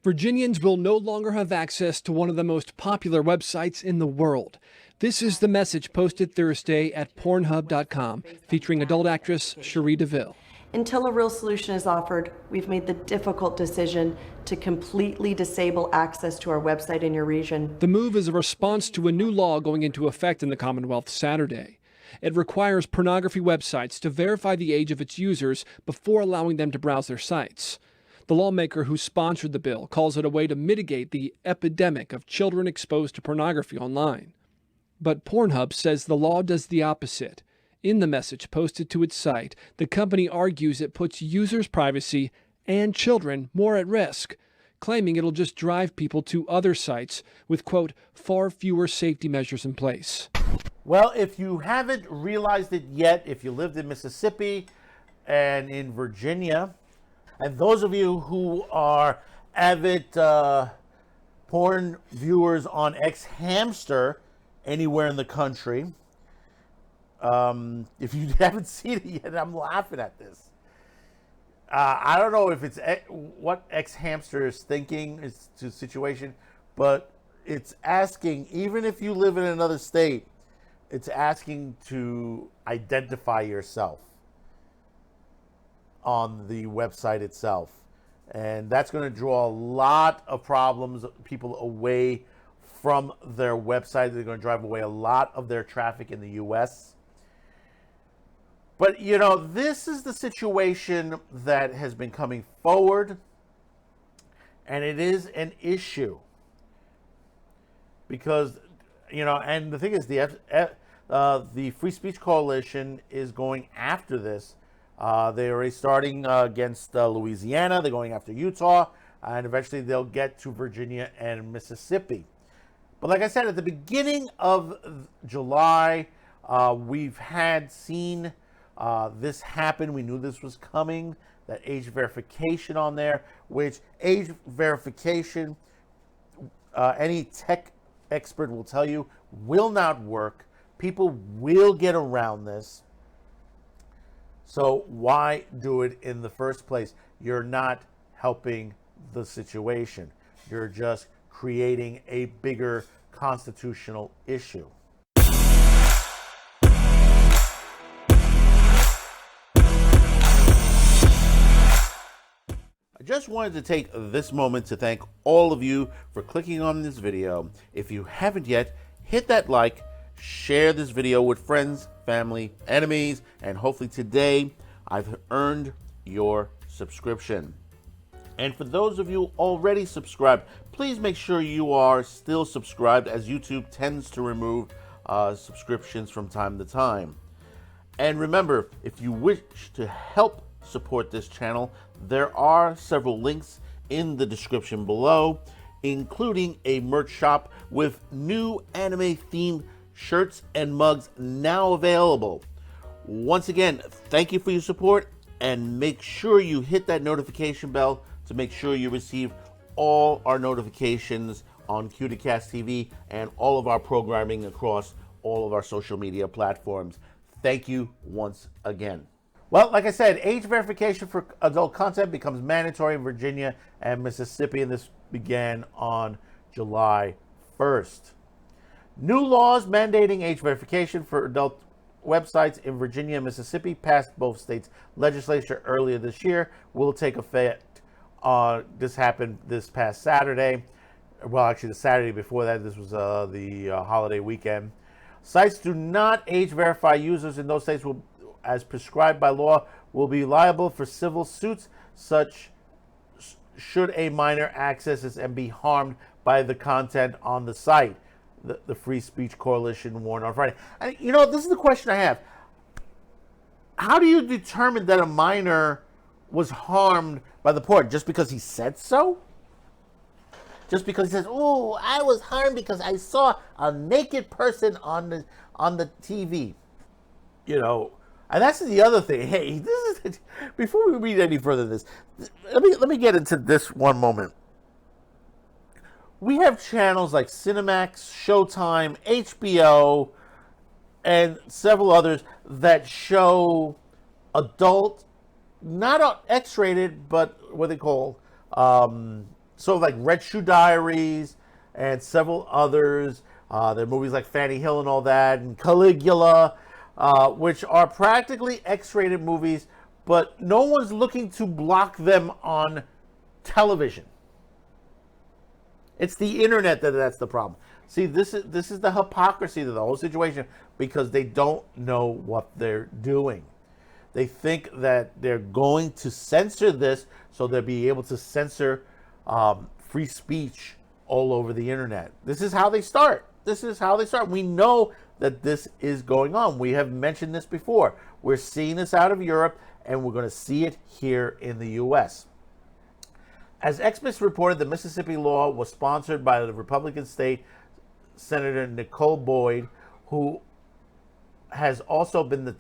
Virginians will no longer have access to one of the most popular websites in the world. This is the message posted Thursday at Pornhub.com, featuring adult actress Cherie DeVille. Until a real solution is offered, we've made the difficult decision to completely disable access to our website in your region. The move is a response to a new law going into effect in the Commonwealth Saturday. It requires pornography websites to verify the age of its users before allowing them to browse their sites. The lawmaker who sponsored the bill calls it a way to mitigate the epidemic of children exposed to pornography online. But Pornhub says the law does the opposite. In the message posted to its site, the company argues it puts users' privacy and children more at risk, claiming it'll just drive people to other sites with, quote, far fewer safety measures in place. Well, if you haven't realized it yet, if you lived in Mississippi and in Virginia, and those of you who are avid porn viewers on X-Hamster anywhere in the country, if you haven't seen it yet, I'm laughing at this. I don't know if it's what X-Hamster is thinking is to situation, but it's asking, even if you live in another state, it's asking to identify yourself on the website itself. And that's going to draw a lot of problems, people away from their website. They're going to drive away a lot of their traffic in the U.S. But, you know, this is the situation that has been coming forward, and it is an issue. Because, you know, and the thing is, the Free Speech Coalition is going after this. They're already starting against Louisiana. They're going after Utah, and eventually they'll get to Virginia and Mississippi. But like I said, at the beginning of July, we've seen this happen. We knew this was coming, that age verification on there, which age verification, any tech expert will tell you, will not work. People will get around this. So why do it in the first place? You're not helping the situation. You're just creating a bigger constitutional issue. I just wanted to take this moment to thank all of you for clicking on this video. If you haven't yet, hit that like, share this video with friends, family, enemies, and hopefully today I've earned your subscription. And for those of you already subscribed, please make sure you are still subscribed, as YouTube tends to remove subscriptions from time to time. And remember, if you wish to help support this channel, there are several links in the description below, including a merch shop with new anime themed shirts and mugs now available. Once again, thank you for your support, and make sure you hit that notification bell to make sure you receive all our notifications on Cuticast TV and all of our programming across all of our social media platforms. Thank you once again. Well, like I said, age verification for adult content becomes mandatory in Virginia and Mississippi, and this began on July 1st. New laws mandating age verification for adult websites in Virginia and Mississippi passed both states' legislature earlier this year will take effect. This happened this past Saturday. Well, actually, the Saturday before that, this was the holiday weekend. Sites do not age verify users in those states will, as prescribed by law, will be liable for civil suits such should a minor access it and be harmed by the content on the site. The Free Speech Coalition warned on Friday. And, you know, this is the question I have. How do you determine that a minor was harmed by the porn? Just because he said so? Just because he says, "Oh, I was harmed because I saw a naked person on the TV." You know, and that's the other thing. Hey, this is before we read any further this. Let me get into this one moment. We have channels like Cinemax, Showtime, HBO, and several others that show adult, not X-rated, but what they call So like Red Shoe Diaries and several others. There are movies like Fanny Hill and all that, and Caligula, which are practically X-rated movies, but no one's looking to block them on television. It's the internet that's the problem. See, this is the hypocrisy of the whole situation, because they don't know what they're doing. They think that they're going to censor this so they'll be able to censor free speech all over the internet. This is how they start. We know that this is going on. We have mentioned this before. We're seeing this out of Europe, and we're going to see it here in the U.S. As Express reported, the Mississippi law was sponsored by the Republican state Senator Nicole Boyd, who has also been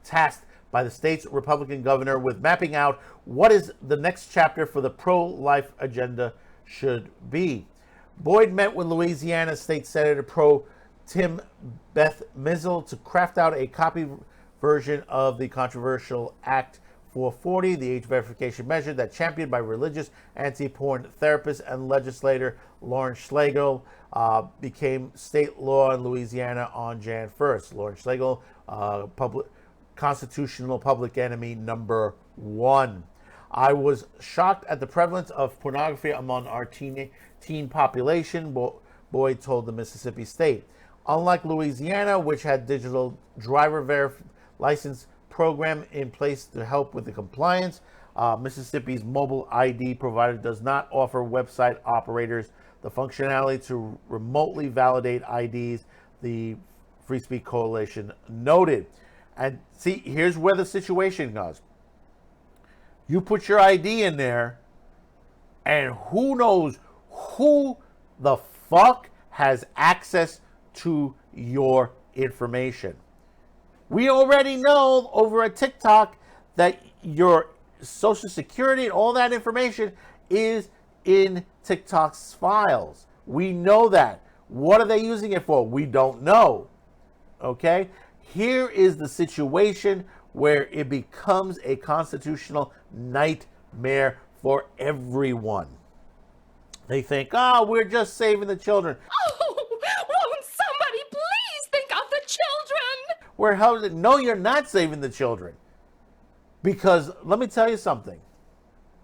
tasked by the state's Republican governor with mapping out what is the next chapter for the pro-life agenda should be. Boyd met with Louisiana State Senator Pro Tim Beth Mizell to craft out a copy version of the controversial Act 440, the age verification measure that championed by religious anti-porn therapist and legislator Lauren Schlegel became state law in Louisiana on Jan 1st. Lauren Schlegel, constitutional public enemy number 1. I was shocked at the prevalence of pornography among our teen population, Boyd told the Mississippi State. Unlike Louisiana, which had digital driver license program in place to help with the compliance, Mississippi's mobile ID provider does not offer website operators the functionality to remotely validate IDs, the Free Speech Coalition noted. And see, here's where the situation goes. You put your ID in there, and who knows who the fuck has access to your information. We already know over at TikTok that your social security and all that information is in TikTok's files. We know that. What are they using it for? We don't know. Okay? Here is the situation where it becomes a constitutional nightmare for everyone. They think, we're just saving the children. Oh, won't somebody please think of the children? We're helping. No, you're not saving the children. Because let me tell you something.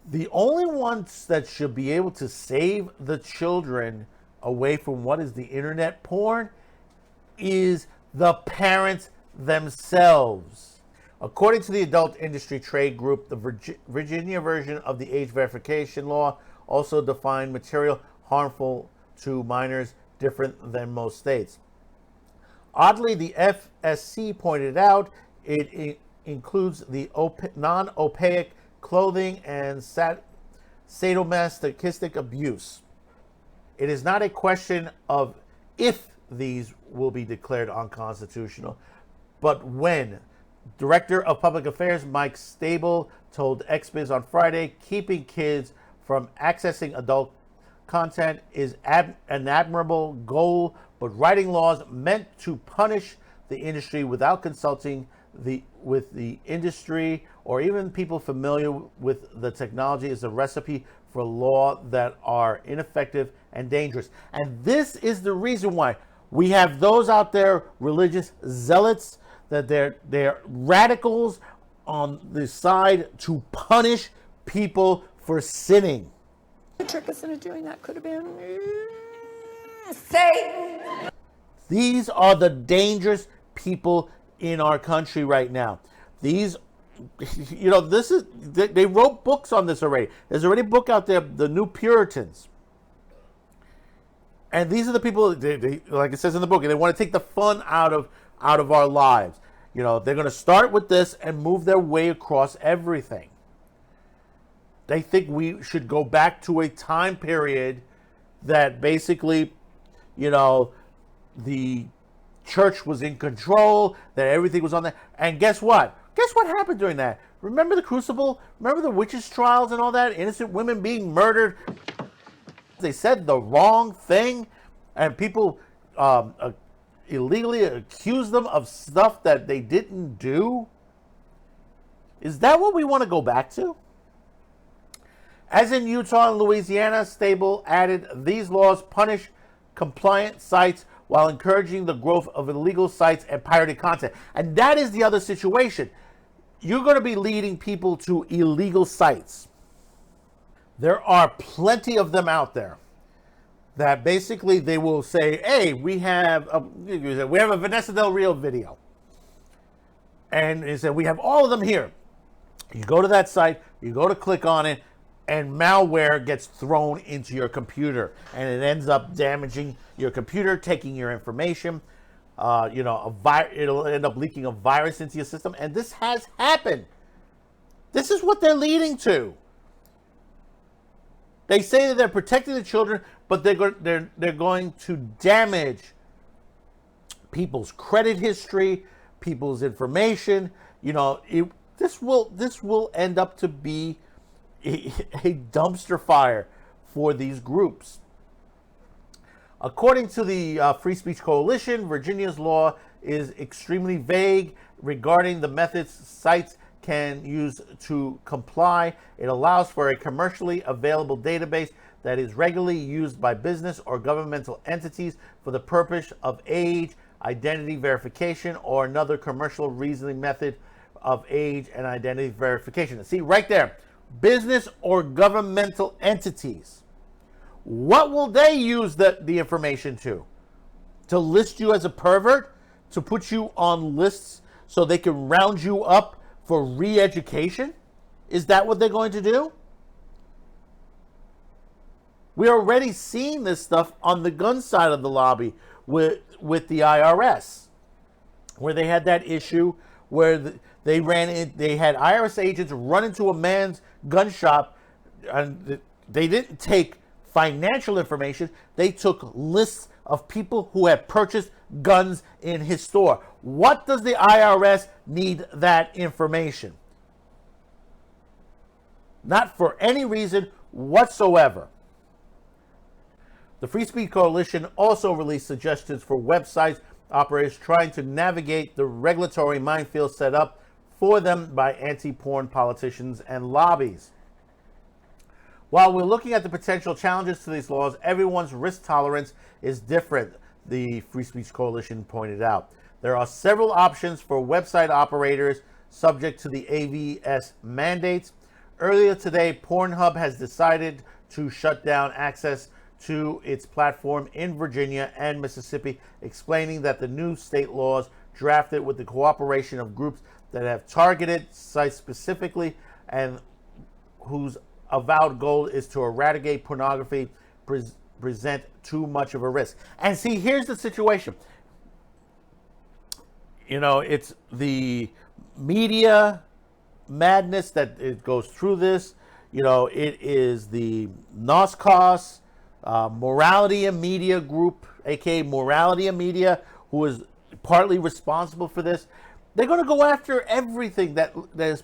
The only ones that should be able to save the children away from what is the internet porn is the parents themselves. According to the Adult Industry Trade Group, the Virginia version of the age verification law also defined material harmful to minors different than most states. Oddly, the FSC pointed out it includes the non-opaque clothing and sadomasochistic abuse. It is not a question of if these will be declared unconstitutional, but when. Director of Public Affairs Mike Stable told XBiz on Friday, keeping kids from accessing adult content is an admirable goal, but writing laws meant to punish the industry without consulting with the industry or even people familiar with the technology is a recipe for law that are ineffective and dangerous. And this is the reason why we have those out there, religious zealots, that they're radicals on the side to punish people for sinning. The trick instead of doing that could have been Satan. These are the dangerous people in our country right now. These, they wrote books on this already. There's already a book out there, The New Puritans. And these are the people, they, like it says in the book, they want to take the fun out of our lives. They're going to start with this and move their way across everything. They think we should go back to a time period that basically, the church was in control, that everything was on there. And guess what? Guess what happened during that? Remember the Crucible? Remember the witches' trials and all that? Innocent women being murdered. They said the wrong thing, and people illegally accused them of stuff that they didn't do. Is that what we want to go back to? As in Utah and Louisiana, Stable added these laws punish compliant sites while encouraging the growth of illegal sites and pirated content. And that is the other situation. You're going to be leading people to illegal sites. There are plenty of them out there that basically they will say, hey, we have a Vanessa Del Rio video. And they said, we have all of them here. You go to that site, you go to click on it, and malware gets thrown into your computer, and it ends up damaging your computer, taking your information. It'll end up leaking a virus into your system, and this has happened. This is what they're leading to. They say that they're protecting the children, but they're going to damage people's credit history, people's information. This will end up to be a dumpster fire for these groups. According to the Free Speech Coalition, Virginia's law is extremely vague regarding the methods sites can use to comply. It allows for a commercially available database that is regularly used by business or governmental entities for the purpose of age, identity verification, or another commercial reasoning method of age and identity verification. See, right there. Business or governmental entities. What will they use the information to? To list you as a pervert? To put you on lists so they can round you up for re-education? Is that what they're going to do? We're already seeing this stuff on the gun side of the lobby with the IRS, where they had that issue where they had IRS agents run into a man's gun shop, and they didn't take financial information. They took lists of people who had purchased guns in his store. What does the IRS need that information? Not for any reason whatsoever. The Free Speech Coalition also released suggestions for websites operators trying to navigate the regulatory minefield set up for them by anti-porn politicians and lobbies. While we're looking at the potential challenges to these laws, everyone's risk tolerance is different, the Free Speech Coalition pointed out. There are several options for website operators subject to the AVS mandates. Earlier today, Pornhub has decided to shut down access to its platform in Virginia and Mississippi, explaining that the new state laws drafted with the cooperation of groups that have targeted sites specifically and whose avowed goal is to eradicate pornography present too much of a risk. And see, here's the situation. It's the media madness that it goes through this. It is the NOSCOS, Morality and Media Group, aka Morality and Media, who is partly responsible for this. They're going to go after everything that is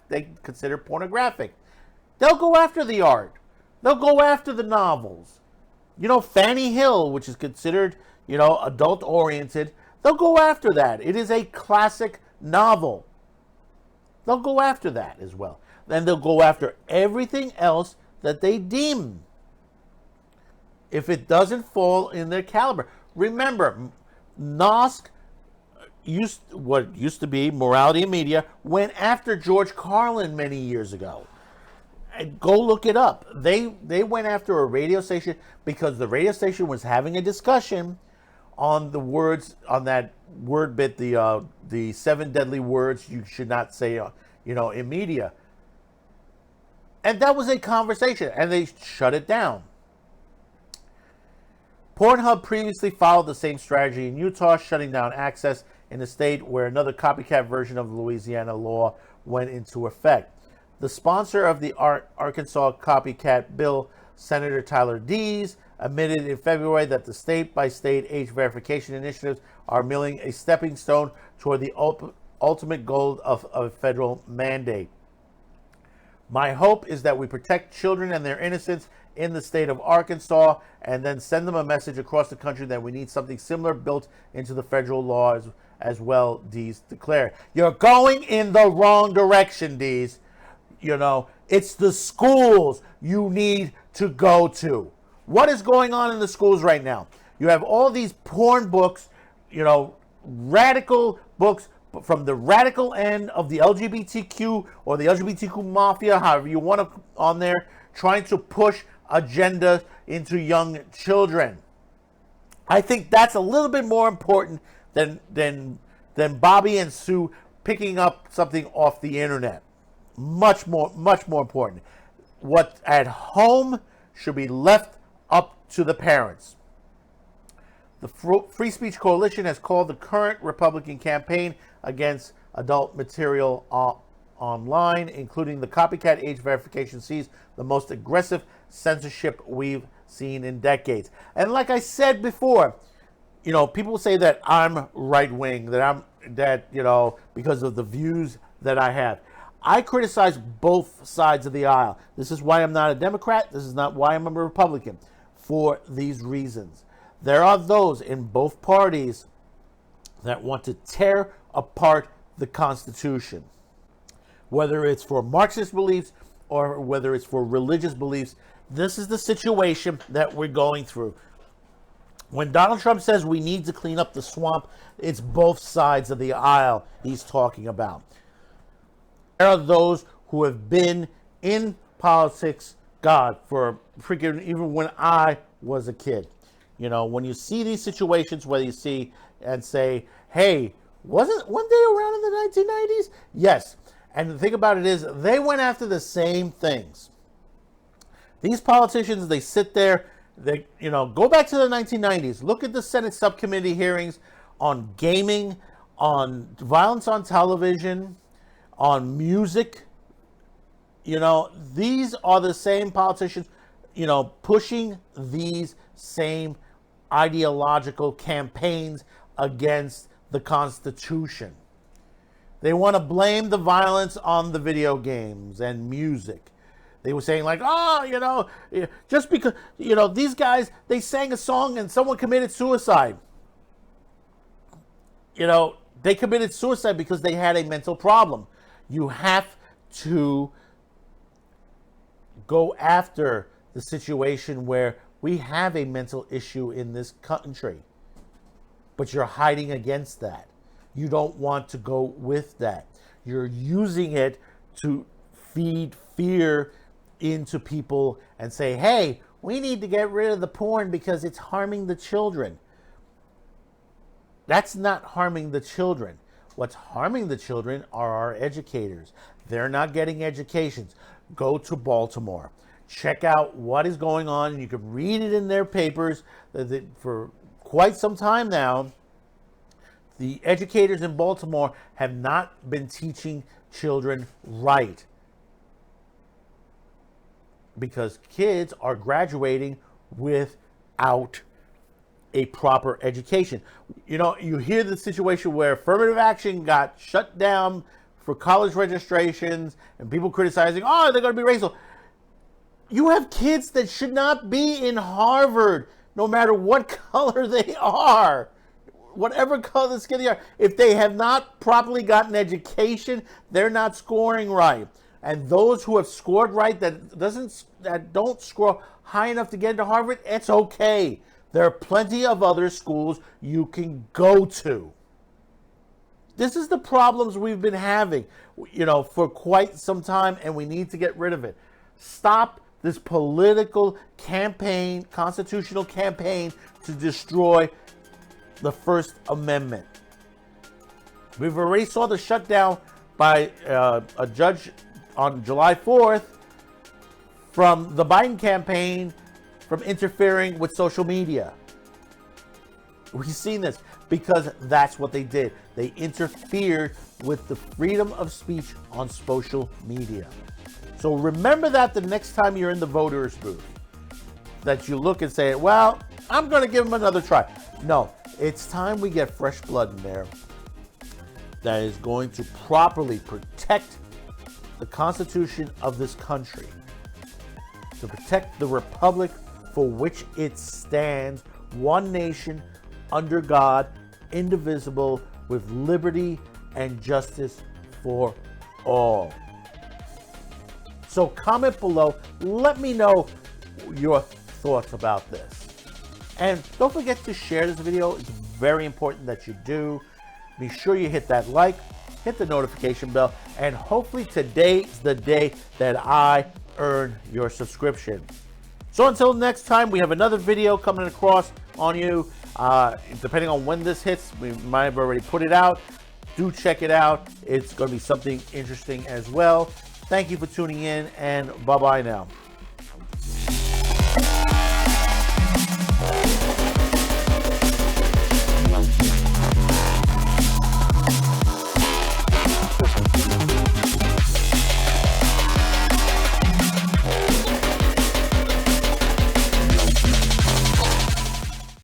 they consider pornographic. They'll go after the art. They'll go after the novels. Fanny Hill, which is considered, adult oriented, they'll go after that. It is a classic novel. They'll go after that as well. Then they'll go after everything else that they deem if it doesn't fall in their caliber. Remember, NOSC, what used to be Morality and Media, went after George Carlin many years ago. And go look it up. They went after a radio station because the radio station was having a discussion on the words, on that word bit, the 7 deadly words you should not say, in media. And that was a conversation, and they shut it down. Pornhub previously followed the same strategy in Utah, shutting down access in the state where another copycat version of the Louisiana law went into effect. The sponsor of the Arkansas copycat bill, Senator Tyler Dees, admitted in February that the state-by-state age verification initiatives are merely a stepping stone toward the ultimate goal of a federal mandate. My hope is that we protect children and their innocence in the state of Arkansas and then send them a message across the country that we need something similar built into the federal laws as well, Dees declared. You're going in the wrong direction, Dees. It's the schools you need to go to. What is going on in the schools right now? You have all these porn books, radical books from the radical end of the LGBTQ or the LGBTQ mafia, however you want to, on there, trying to push agenda into young children. I think that's a little bit more important than Bobby and Sue picking up something off the internet. Much more important. What at home should be left up to the parents. The Free Speech Coalition has called the current Republican campaign against adult material online, including the copycat age verification, sees the most aggressive censorship we've seen in decades. And like I said before, people say that I'm right wing, because of the views that I have. I criticize both sides of the aisle. This is why I'm not a Democrat. This is not why I'm a Republican. For these reasons. There are those in both parties that want to tear apart the Constitution. Whether it's for Marxist beliefs or whether it's for religious beliefs, this is the situation that we're going through. When Donald Trump says we need to clean up the swamp, it's both sides of the aisle he's talking about. There are those who have been in politics, for freaking, even when I was a kid. When you see these situations where you see and say, hey, weren't they around in the 1990s? Yes. And the thing about it is, they went after the same things. These politicians, they sit there, go back to the 1990s. Look at the Senate subcommittee hearings on gaming, on violence on television, on music. These are the same politicians, pushing these same ideological campaigns against the Constitution. They want to blame the violence on the video games and music. They were saying just because, these guys, they sang a song and someone committed suicide. They committed suicide because they had a mental problem. You have to go after the situation where we have a mental issue in this country, but you're hiding against that. You don't want to go with that. You're using it to feed fear into people and say, hey, we need to get rid of the porn because it's harming the children. That's not harming the children. What's harming the children are our educators. They're not getting educations. Go to Baltimore. Check out what is going on. And you can read it in their papers. For quite some time now, the educators in Baltimore have not been teaching children right, because kids are graduating without a proper education. You hear the situation where affirmative action got shut down for college registrations and people criticizing, they're going to be racial. You have kids that should not be in Harvard, no matter what color they are. Whatever color the skin they are. If they have not properly gotten education, they're not scoring right. And those who have scored right that don't score high enough to get into Harvard, it's okay. There are plenty of other schools you can go to. This is the problems we've been having, for quite some time, and we need to get rid of it. Stop this political campaign, constitutional campaign to destroy the First Amendment. We've already saw the shutdown by a judge on July 4th from the Biden campaign from interfering with social media. We've seen this because that's what they did. They interfered with the freedom of speech on social media. So remember that the next time you're in the voters booth, that you look and say, well, I'm going to give them another try. No, it's time we get fresh blood in there that is going to properly protect the Constitution of this country, to protect the republic for which it stands, one nation, under God, indivisible, with liberty and justice for all. So comment below. Let me know your thoughts about this. And don't forget to share this video. It's very important that you do. Be sure you hit that like, hit the notification bell, and hopefully today's the day that I earn your subscription. So until next time, we have another video coming across on you. Depending on when this hits, we might have already put it out. Do check it out. It's going to be something interesting as well. Thank you for tuning in, and bye-bye now.